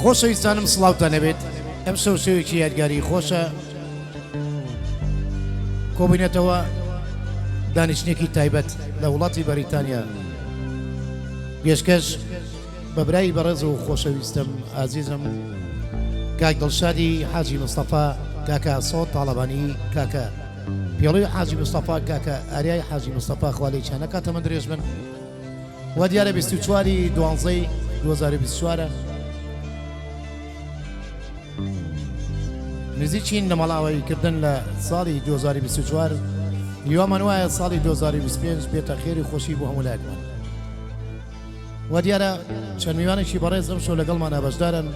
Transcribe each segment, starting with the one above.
خۆشەویستانم سڵاوتان لەبێت ئەم شەوشەوێکی یادگاری خۆشە کۆبوونێتەوە دانیشتێکی تایبەت لە وڵاتی بەریتانیا پێشکەش بە برای بەڕێز و خۆشەویستم ئازیزم کاک دڵشادی حاجی مستەفا کاکە سۆت تاڵەبانی کاکە پێڵەوەی حاجی مستەفا کاکە ئاریای حاجی مستەفا خوالی چانە کاتەمە درێژ بن و دیارە 24 دوانزەی 2024 نزیکین نەمەڵاوی کردن لە ساڵی 2024 هیوامان وایە ساڵی 2025 بێتە خێری خۆشی بۆ هەموو لایەکمان و دیارە چەند میوانێکی بەڕێز ئەم شەو لەگەڵمانە بەشدارن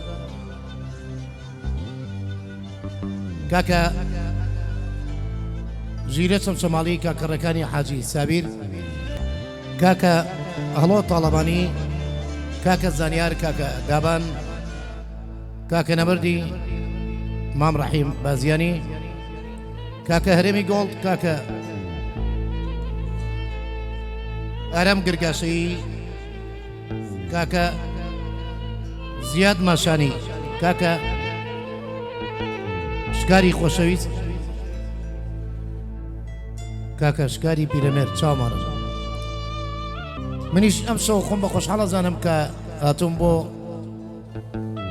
کاکە ژیرە چەمچەماڵی کاکەڕەکانی حاجی سابیر کاکە هەڵۆ تاڵەبانی کاکە زانیار کاکە دابان کاکە نەبەردی مام ڕەحیم بازیانی کاکە هەرێمی گۆڵد کاکە ئارەم گرگاشەیی کاکە زیاد ماشانی کاکە شکاری خۆشەویست کاکە شکاری پیرەمێر چاومانە منیش ئەم شەو خۆم بە خۆشحاڵە زانم کە هاتووم بۆ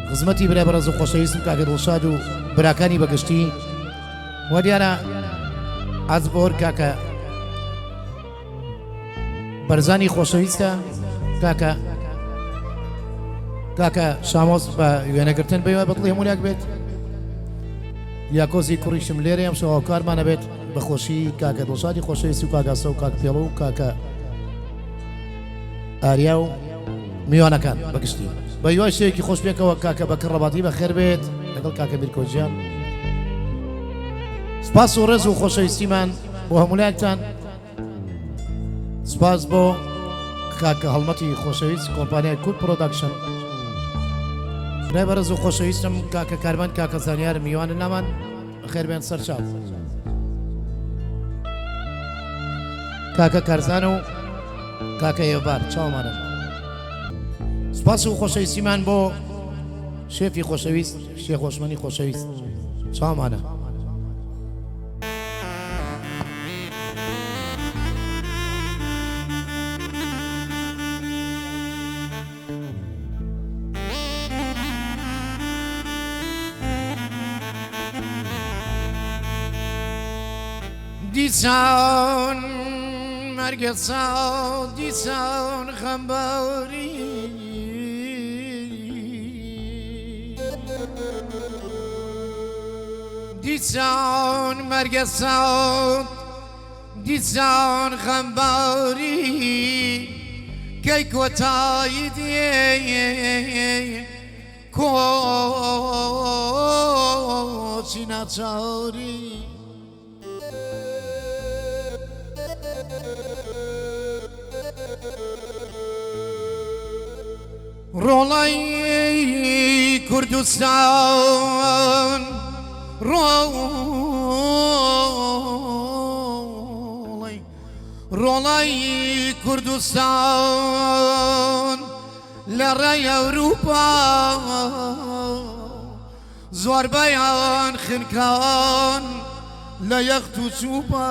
خزمەتی برای بەڕێز و خۆشەویستم کاکە دڵشاد و براکانی بەگشتی و دیارە ئاز بۆر کاکە بەرزانی خۆشەویستە کاکە شامۆز بە وێنەگرتن بەوە بەدڵی هەمولاک بێت یاکۆزی کوڕیشم لێرە ئەم شەوە کارمانە بێت بەخۆشی کاکە دڵشادی خۆشەویستی و کاکە سە و کاک پێڵە و کاکە ئاریا و میوانەکان بەگشتی بە یوای شەیەکی خۆش پێکەوە کاکە بە کڕەباتی بە خێر بێت لەگەڵ کاکە بیرکۆجیان سپاس و ڕێز و خۆشەویستیمان بۆ هەمولایەکتان سپاس بۆ کاکە هەڵمەتی خۆشەویست کۆمپانیای کورد پرۆداکشن برای بەڕێز و خۆشەویستم کاکە کارمەند کاکە زانیار میوانە نامان خێر بێن سەر چاو کاکە کارزان و کاکە هێوبار چاومانە سپاس و خۆشەویستیمان بۆ شێفی خۆشەویست شێخ خۆشمەنی خۆشەویست چاومانە دیسان مرگ ساو دیسان خەمباری دیسان مرگ ساو دیسان خەمباری کەی کۆتایی دێ کۆچی ناچاری ڕۆڵای کوردستان ڕۆڵای کوردستان لە ڕێی ئەوروپا زۆربەیان خنکان لە یەخت و چووپە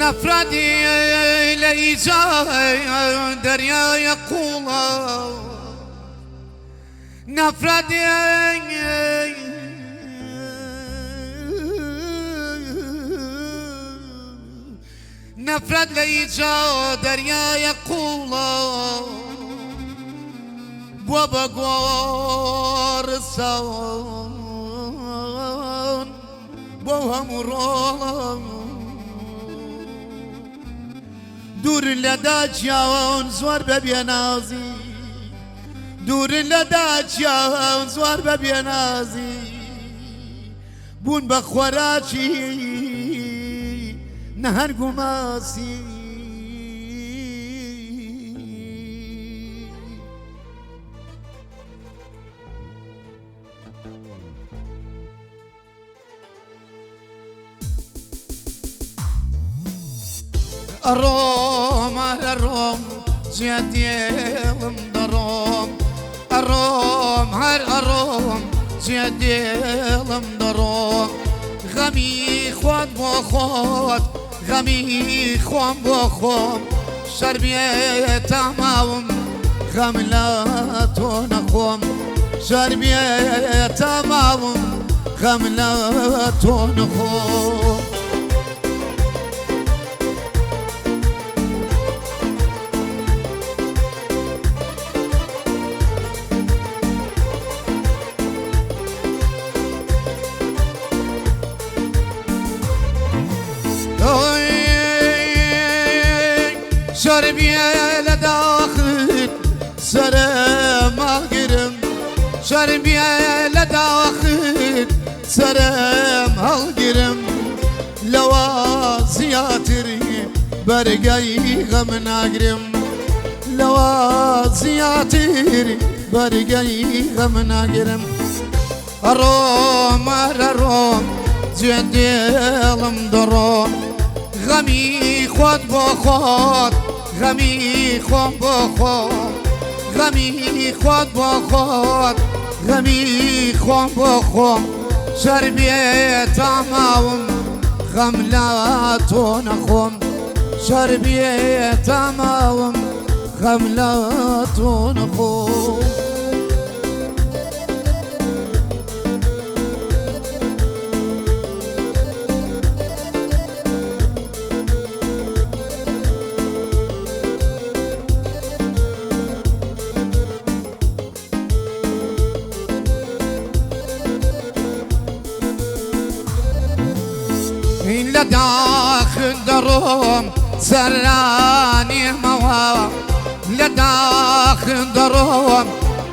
نفردي ليجا دريا يقول نفردي نفرد ليجا دريا يقول بابا قوارسان بوهم رولان دوور لە داچیاوە زۆر بە بێنازی دوور لە داچیاوە زۆر بە بێنازی بوون بە خۆراکی نەهەرگ و ماسی الروم على الروم زياد يلم دروم الروم على الروم زياد يلم دروم غمي خواد بو خواد غمي خوام بو خوام شربية تمام غم لا تنخوم شربية تمام غم لا تنخوم شربية لداخل سلام القرم شربية لداخل سلام القرم لوازياتري برقاي غم ناقرم لوازياتري برقاي غم ناقرم الروم الروم جدي المدروم غمي خواد بو خواد غمي خواد بو خواد غمي خواد بو خواد غمي خواد بو خواد شربية تمام غم لا تنخوم شربية تمام غم لا تنخوم لداخل دروم سراني موا لداخل دروم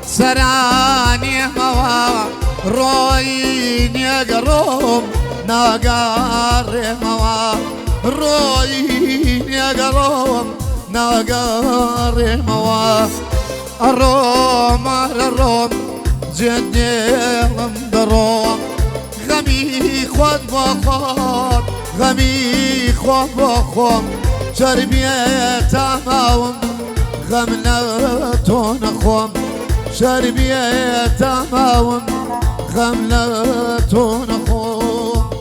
سراني موا رويني قروم ناقار موا رويني قروم ناقار موا الروم الروم جدي دروم غمي خواد بخواد غمي خواد بخواد شربية تمام غم لا تنخوم شربية تمام غم لا تنخوم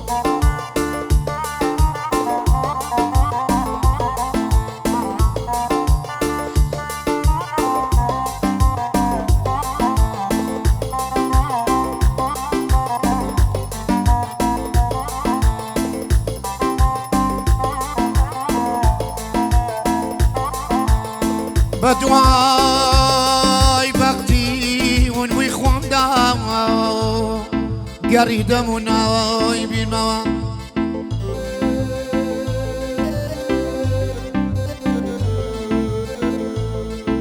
بدواي بختي ونوي خوام داو قريد مناوي بالموا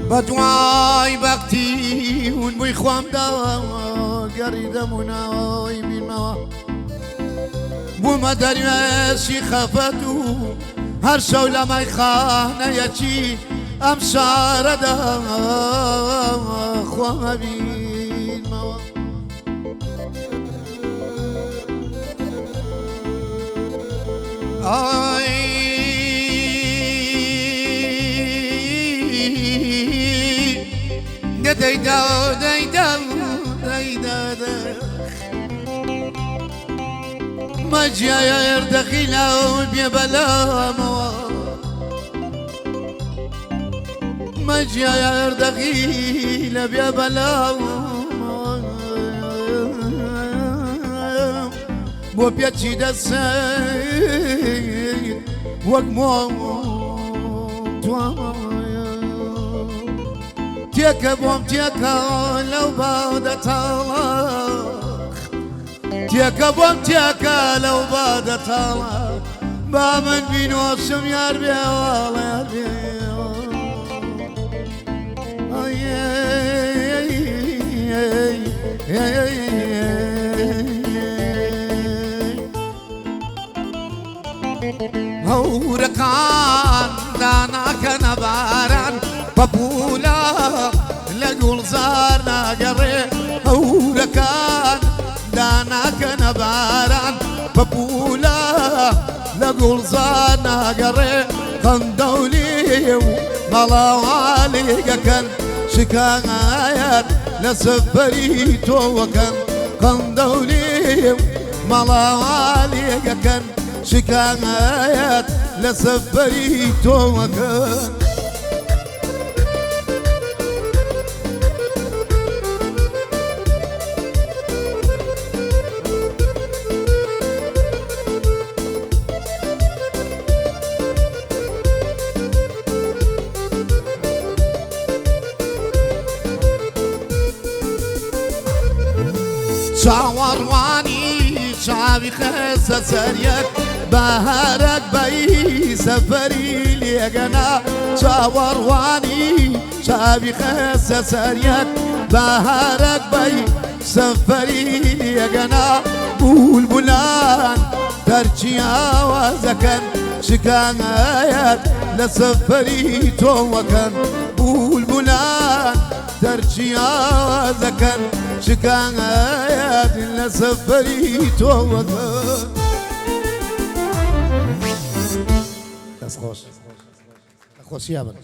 بدواي بختي ونوي خوام داو قريد مناوي بالموا ومدري ماشي خفتو هر شولة ما يخانه يشي ام شاردا خوام بین موا آی دیدا دیدا دیدا ما جاير دخيلة بيبلا موا ما جاير دخيلة بيبلا بو بيتشي دسي وقمو تيكا بوم تيكا لو بعد طلاق تيكا بوم تيكا لو بعد طلاق ما من بينو الشم يا ربي والله يا ربي هوركان دانا كنباران بابولا لقول زارنا قري هوركان دانا كنباران بابولا لقول زارنا قري قندولي وملاوالي كان شكايات لسفري توكن قندولي وملاوالي كان شكايات لسفري توكن شاورواني شعبي خسة سريك بهارك بي سفري ليقنا شاورواني شعبي خسة سريك بهارك بي سفري ليقنا بلبلان ترجيا وزكن شكايات لسفري توكن بلبلان ترجيا وزكن شكايات لسفري توكن دەست خۆش دەخۆشییا بن